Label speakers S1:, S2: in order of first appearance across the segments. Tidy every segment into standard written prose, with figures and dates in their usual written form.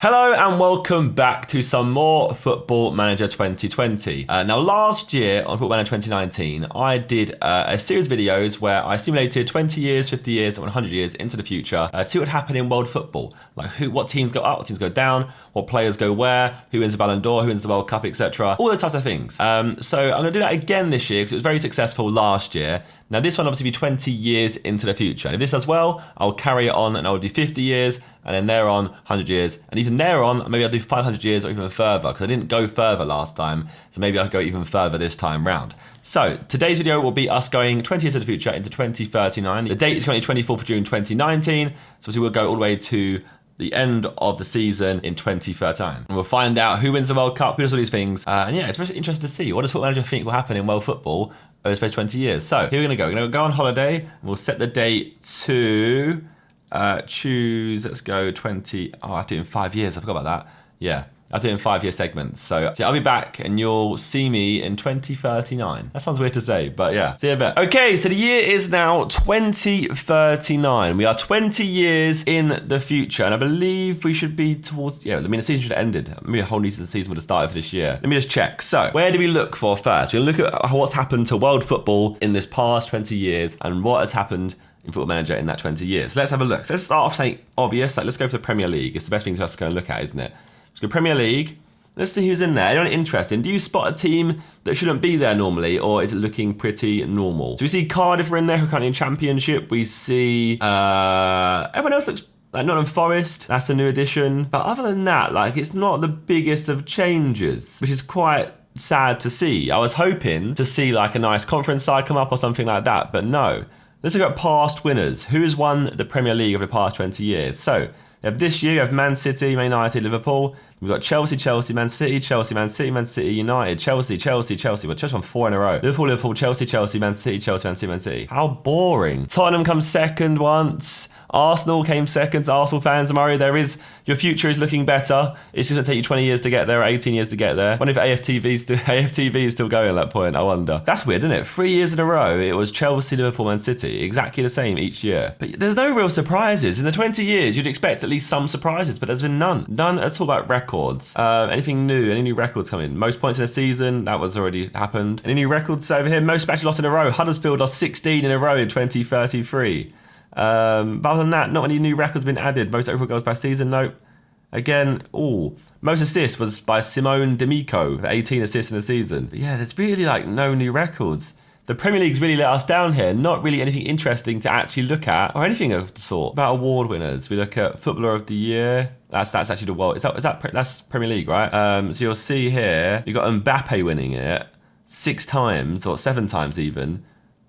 S1: Hello and welcome back to some more Football Manager 2020. Now last year on Football Manager 2019, I did a series of videos where I simulated 20 years, 50 years, and 100 years into the future to see what happened in world football. Like what teams go up, what teams go down, what players go where, who wins the Ballon d'Or, who wins the World Cup, etc. All those types of things. So I'm going to do that again this year because it was very successful last year. Now this one obviously be 20 years into the future. And if this does well, I'll carry it on and I'll do 50 years and then there on 100 years. And even there on, maybe I'll do 500 years or even further because I didn't go further last time. So maybe I'll go even further this time round. So today's video will be us going 20 years into the future into 2039. The date is currently 24th of June 2019. So obviously we'll go all the way to the end of the season in 2039. And we'll find out who wins the World Cup, who does all these things. And yeah, it's very interesting to see. What does Football Manager think will happen in world football over the space of 20 years? So here we're going to go on holiday. And we'll set the date to choose, let's go 20. Oh, I have to do it in 5 years. I forgot about that. Yeah. I'll do it in 5-year segments. So I'll be back and you'll see me in 2039. That sounds weird to say, but yeah. See you in a bit. Okay, so the year is now 2039. We are 20 years in the future. And I believe we should be towards, yeah, I mean, the season should have ended. Maybe a whole new season would have started for this year. Let me just check. So where do we look for first? We'll look at what's happened to world football in this past 20 years and what has happened in Football Manager in that 20 years. So let's have a look. So let's start off saying obvious. Like, let's go for the Premier League. It's the best thing for us to go and look at, isn't it? Let's go Premier League. Let's see who's in there. Anyone interesting? Do you spot a team that shouldn't be there normally, or is it looking pretty normal? So we see Cardiff are in there, who are currently in Championship. We see everyone else looks like Nottingham Forest. That's a new addition. But other than that, like, it's not the biggest of changes, which is quite sad to see. I was hoping to see like a nice conference side come up or something like that, but no. Let's look at past winners. Who has won the Premier League over the past 20 years? So you have this year, you have Man City, Man United, Liverpool. We've got Chelsea, Chelsea, Man City, Chelsea, Man City, Man City, United, Chelsea, Chelsea, Chelsea. Well, Chelsea won 4 in a row. Liverpool, Liverpool, Chelsea, Chelsea, Man City, Chelsea, Man City, Man City. How boring. Tottenham comes second once. Arsenal came second. Arsenal fans, Mario, your future is looking better. It's just going to take you 20 years to get there, or 18 years to get there. I wonder if AFTV is still going at that point, I wonder. That's weird, isn't it? 3 years in a row, it was Chelsea, Liverpool, Man City. Exactly the same each year. But there's no real surprises. In the 20 years, you'd expect at least some surprises, but there's been none. None at all about records. Anything new? Any new records coming? Most points in a season? That was already happened. Any new records over here? Most matches lost in a row. Huddersfield lost 16 in a row in 2033. But other than that, not any new records been added. Most overall goals by season? Nope. Again, most assists was by Simone D'Amico, 18 assists in a season. But yeah, there's really like no new records. The Premier League's really let us down here. Not really anything interesting to actually look at or anything of the sort. About award winners, we look at Footballer of the Year. That's actually the world. That's Premier League, right? So you'll see here, you got Mbappe winning it 6 times or 7 times even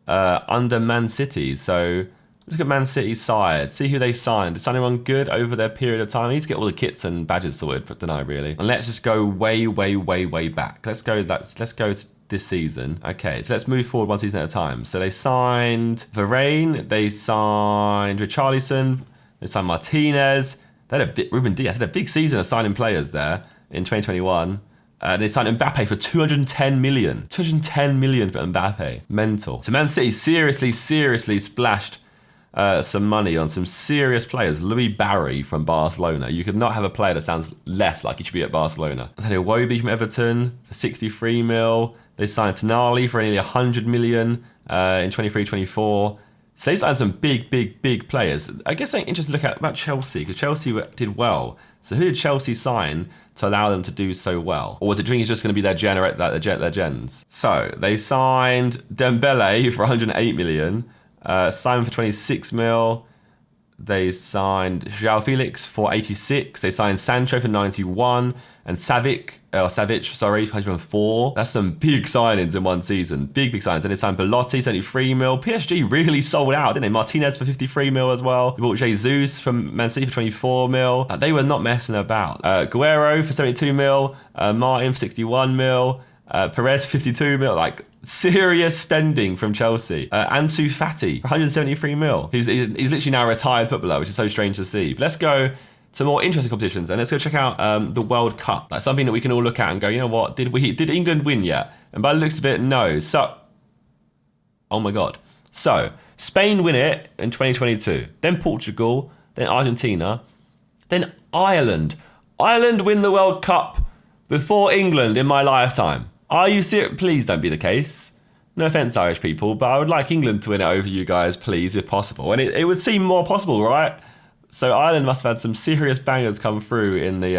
S1: under Man City. So let's look at Man City's side. See who they signed. Did anyone good over their period of time? I need to get all the kits and badges sorted, but don't I really? And let's just go way, way, way, way back. Let's go to this season. Okay, so let's move forward one season at a time. So they signed Varane, they signed Richarlison, they signed Martinez. They had Ruben Dias had a big season of signing players there in 2021. They signed Mbappe for 210 million. 210 million for Mbappe. Mental. So Man City seriously splashed some money on some serious players. Louis Barry from Barcelona. You could not have a player that sounds less like he should be at Barcelona. They had Iwobi from Everton for 63 mil. They signed Tonali for nearly 100 million in 23-24. So they signed some big players. I guess something interesting to look at about Chelsea, because Chelsea did well. So who did Chelsea sign to allow them to do so well? Or was it Dream is just going to be their gens? So they signed Dembele for 108 million. Simon for 26 mil. They signed João Felix for 86. They signed Sancho for 91. And Savic, for 104. That's some big signings in one season. Big signings. And they signed Belotti, 73 mil. PSG really sold out, didn't they? Martinez for 53 mil as well. They bought Jesus from Man City for 24 mil. They were not messing about. Guerrero for 72 mil. Martin for 61 mil. Perez 52 mil, like serious spending from Chelsea. Ansu Fati 173 mil. He's literally now a retired footballer, which is so strange to see. But let's go to more interesting competitions and let's go check out the World Cup. Like something that we can all look at and go, you know what? Did England win yet? And by the looks of it, no. So, oh my god. So Spain win it in 2022. Then Portugal. Then Argentina. Then Ireland. Ireland win the World Cup before England in my lifetime. Are you serious? Please don't be the case. No offence, Irish people, but I would like England to win it over you guys, please, if possible. And it would seem more possible, right? So Ireland must have had some serious bangers come through in the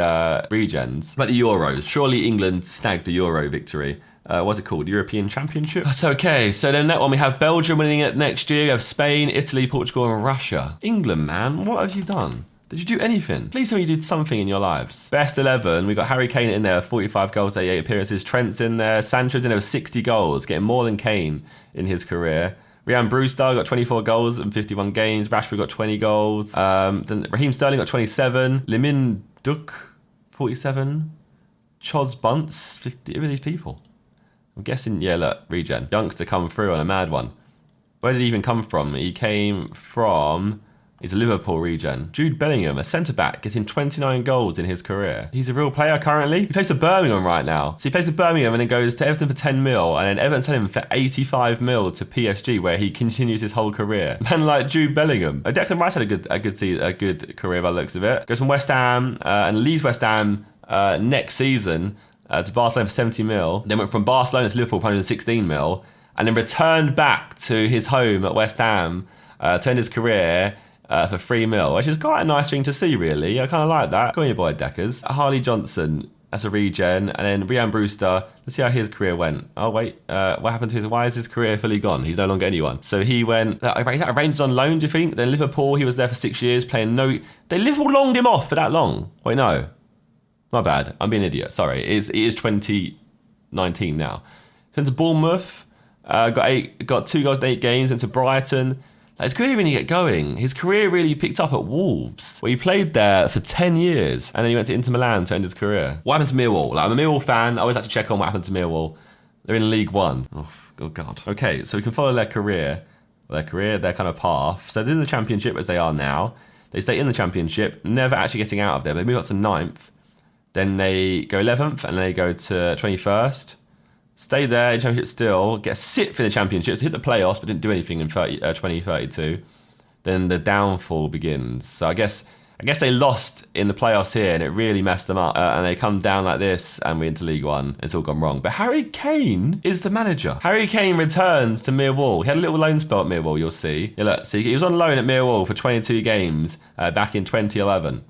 S1: regens. But the Euros, surely England snagged the Euro victory. What's it called? European Championship? That's okay. So then that one, we have Belgium winning it next year. We have Spain, Italy, Portugal, and Russia. England, man, what have you done? Did you do anything? Please tell me you did something in your lives. Best 11, we got Harry Kane in there, 45 goals, 88 appearances. Trent's in there. Sancho's in there with 60 goals, getting more than Kane in his career. Ryan Brewster got 24 goals in 51 games. Rashford got 20 goals. Then Raheem Sterling got 27. Limin Duk, 47. Chos Bunce, 50. Who are these people? I'm guessing, yeah, look, regen. Youngster come through on a mad one. Where did he even come from? He came from... He's a Liverpool regen. Jude Bellingham, a centre-back, getting 29 goals in his career. He's a real player currently. He plays for Birmingham right now. So he plays for Birmingham and then goes to Everton for 10 mil, and then Everton sell him for 85 mil to PSG, where he continues his whole career. Man like Jude Bellingham. Declan Rice had a good career by the looks of it. Goes from West Ham and leaves West Ham next season to Barcelona for 70 mil. Then went from Barcelona to Liverpool for 116 mil, and then returned back to his home at West Ham to end his career for 3 mil, which is quite a nice thing to see, really. I kind of like that. Go on, your boy, Deckers. Harley Johnson, that's a regen. And then Ryan Brewster, let's see how his career went. Oh, wait, what happened to his... Why is his career fully gone? He's no longer anyone. So he went... Rangers on loan, do you think? Then Liverpool, he was there for 6 years, playing no... Liverpool longed him off for that long. Wait, no. My bad. I'm being an idiot. Sorry. It is 2019 now. Went to Bournemouth, got 2 goals in 8 games, went to Brighton. His career really get going. His career really picked up at Wolves, where he played there for 10 years, and then he went to Inter Milan to end his career. What happened to Millwall? Like, I'm a Millwall fan. I always like to check on what happened to Millwall. They're in League One. Oh God. Okay, so we can follow their career, their kind of path. So they're in the Championship as they are now. They stay in the Championship, never actually getting out of there. They move up to 9th. Then they go 11th, and they go to 21st. Stay there in Championship still, get 6th in the Championships, hit the playoffs, but didn't do anything in 2032. Then the downfall begins. So I guess they lost in the playoffs here, and it really messed them up. And they come down like this, and we're into League One. It's all gone wrong. But Harry Kane is the manager. Harry Kane returns to Millwall. He had a little loan spell at Millwall, you'll see. Yeah, look, see, he was on loan at Millwall for 22 games back in 2011.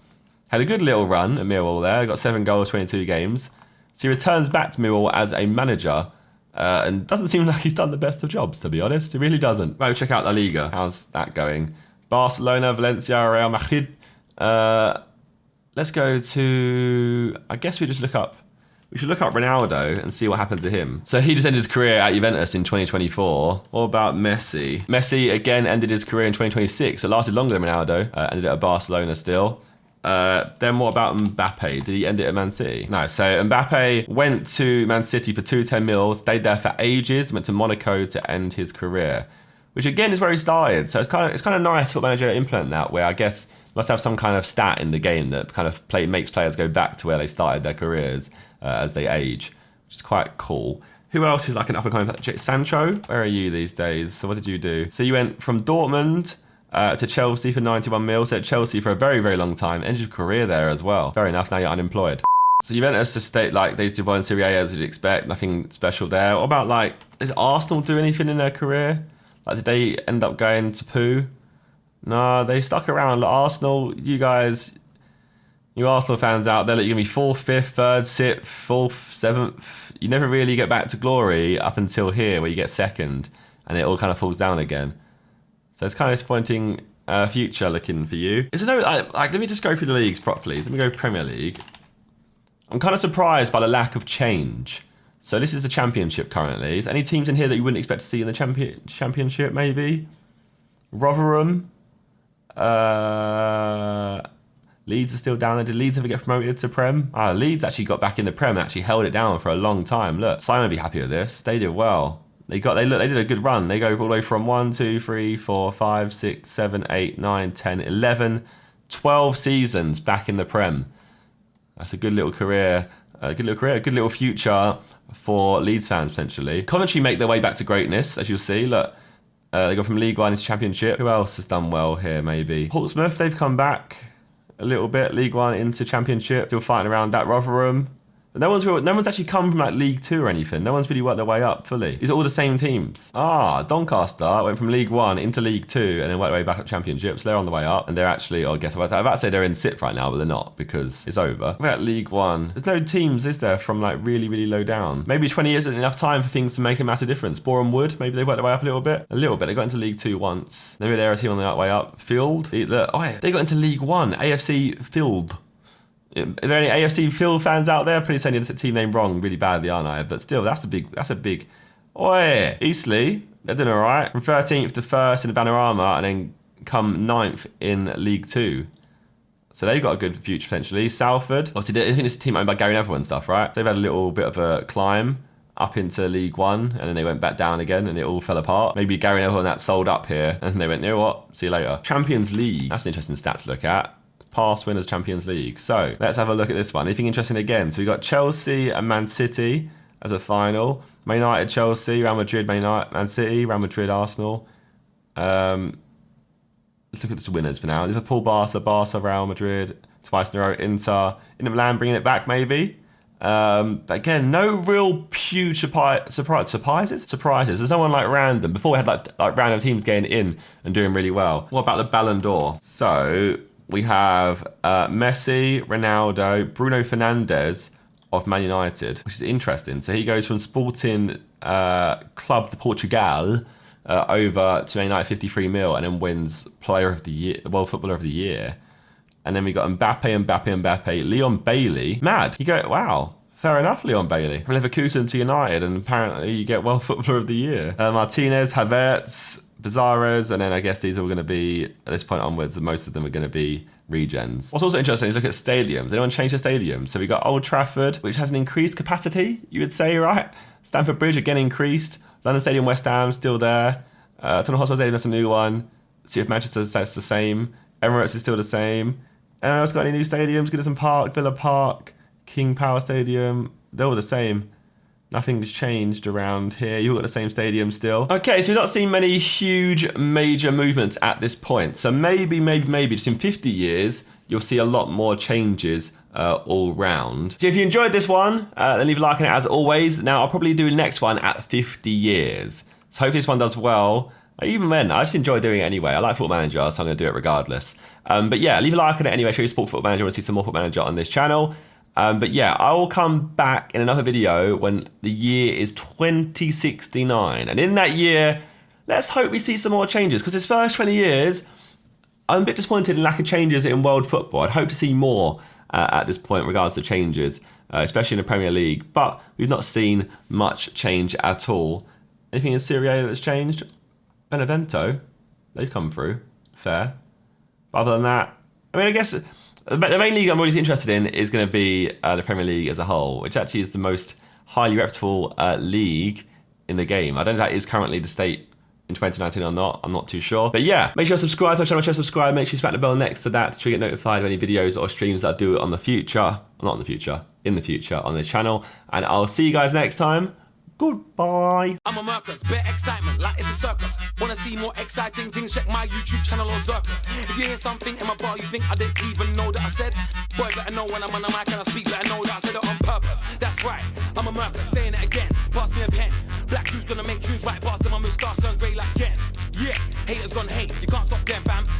S1: Had a good little run at Millwall there. Got 7 goals, 22 games. So he returns back to Millwall as a manager, and doesn't seem like he's done the best of jobs, to be honest. He really doesn't. Right, we'll check out La Liga. How's that going? Barcelona, Valencia, Real Madrid. Let's go to... I guess we should look up Ronaldo and see what happened to him. So he just ended his career at Juventus in 2024. What about Messi? Messi, again, ended his career in 2026. It lasted longer than Ronaldo. Ended at Barcelona still. Then what about Mbappe? Did he end it at Man City? No, so Mbappe went to Man City for 210 mil, stayed there for ages, went to Monaco to end his career, which again is where he started. So it's kind of nice for manager to implement that, where I guess must have some kind of stat in the game that kind of makes players go back to where they started their careers as they age, which is quite cool. Who else is like an up-and-coming player? Sancho? Where are you these days? So what did you do? So you went from Dortmund to Chelsea for 91 mil. So at Chelsea for a very, very long time. Ended your career there as well. Fair enough, now you're unemployed. So Juventus to state like they used to in Serie A as you'd expect. Nothing special there. What about like, did Arsenal do anything in their career? Like did they end up going to poo? No, they stuck around. Like, Arsenal, you Arsenal fans out there, like, you're going to be 4th, 5th, 3rd, 6th, 4th, 7th. You never really get back to glory up until here where you get 2nd and it all kind of falls down again. So it's kind of disappointing future looking for you. Is there no, like, let me just go through the leagues properly. Let me go Premier League. I'm kind of surprised by the lack of change. So this is the Championship currently. Is there any teams in here that you wouldn't expect to see in the Championship maybe? Rotherham. Leeds are still down there. Did Leeds ever get promoted to Prem? Leeds actually got back in the Prem and actually held it down for a long time. Look, Simon would be happy with this. They did well. They did a good run. They go all the way from 1, 2, 3, 4, 5, 6, 7, 8, 9, 10, 11, 12 seasons back in the Prem. That's a good little career. A good little future for Leeds fans potentially. Coventry make their way back to greatness, as you'll see. Look, they go from League One into Championship. Who else has done well here? Maybe Portsmouth. They've come back. a little bit. League One into Championship, still fighting around that Rotherham. But no one's actually come from like League Two or anything. No one's really worked their way up fully. These are all the same teams. Doncaster went from League One into League Two and then worked their way back up Championship. So they're on the way up, and they're actually, I guess I'm about to say they're in sixth right now, but they're not because it's over. We're at League One. There's no teams, is there, from like really, really low down? Maybe 20 years isn't enough time for things to make a massive difference. Boreham Wood, maybe they worked their way up a little bit. They got into League Two once. Maybe they're a team on the way up. Field, they got into League One. AFC Field. Are there any AFC Field fans out there? Pretty saying the team name wrong really badly, aren't I? But still, that's a big. Oi, Eastleigh, they're doing all right. From 13th to 1st in the Vanarama, and then come 9th in League Two. So they've got a good future potentially. Salford, obviously, I think this is a team owned by Gary Neville and stuff, right? So they've had a little bit of a climb up into League One, and then they went back down again, and it all fell apart. Maybe Gary Neville and that sold up here, and they went, you know what? See you later. Champions League, that's an interesting stat to look at. Past winners Champions League. So let's have a look at this one. Anything interesting again? So we got Chelsea and Man City as a final. Man United, Chelsea, Real Madrid, Man City, Real Madrid, Arsenal. Let's look at the winners for now. Liverpool, Barca, Real Madrid, twice in a row. Inter Milan bringing it back maybe. Again, no real huge surprises. There's no one like random. Before we had like random teams getting in and doing really well. What about the Ballon d'Or? So we have Messi, Ronaldo, Bruno Fernandes of Man United, which is interesting. So he goes from Sporting Club de Portugal over to Man United 53 mil, and then wins Player of the Year, World Footballer of the Year. And then we got Mbappe, Leon Bailey. Mad. You go, wow. Fair enough, Leon Bailey. From Leverkusen to United, and apparently you get World Footballer of the Year. Martinez, Havertz, Bizarros, and then I guess these are all going to be, at this point onwards, most of them are going to be regens. What's also interesting is look at stadiums. Anyone change the stadium? So we got Old Trafford, which has an increased capacity, you would say, right? Stamford Bridge again increased. London Stadium, West Ham, still there. Tottenham Hotspur Stadium, that's a new one. See if Manchester, that's the same. Emirates is still the same. Anyone else got any new stadiums? Goodison Park, Villa Park, King Power Stadium. They're all the same. Nothing's changed around here. You've got the same stadium still. Okay, so we've not seen many huge major movements at this point. So maybe just in 50 years, you'll see a lot more changes all round. So if you enjoyed this one, then leave a like on it as always. Now, I'll probably do the next one at 50 years. So hopefully this one does well. Even then, I just enjoy doing it anyway. I like Football Manager, so I'm going to do it regardless. But yeah, leave a like on it anyway. Show you support Football Manager. I want to see some more Football Manager on this channel. But yeah, I will come back in another video when the year is 2069. And in that year, let's hope we see some more changes. Because this first 20 years, I'm a bit disappointed in lack of changes in world football. I'd hope to see more at this point in regards to changes, especially in the Premier League. But we've not seen much change at all. Anything in Serie A that's changed? Benevento, they've come through. Fair. But other than that, I mean, I guess the main league I'm really interested in is going to be the Premier League as a whole, which actually is the most highly reputable league in the game. I don't know if that is currently the state in 2019 or not. I'm not too sure. But yeah, make sure to subscribe to my channel. Make sure to subscribe. Make sure you smack the bell next to that to get notified of any videos or streams that I do on the future. Not in the future. In the future on this channel. And I'll see you guys next time. Goodbye.
S2: I'm a Mercus, bare excitement like it's a circus. Wanna see more exciting things? Check my YouTube channel on Zerkaa. If you hear something in my bar you think I didn't even know that I said, boy, better know when I'm on the mic and I speak, better know that I said it on purpose. That's right, I'm a Mercus, saying it again. Pass me a pen. Black tunes gonna make tunes right past them. My moustache turns grey like Ken. Yeah, haters gonna hate. You can't stop them, fam.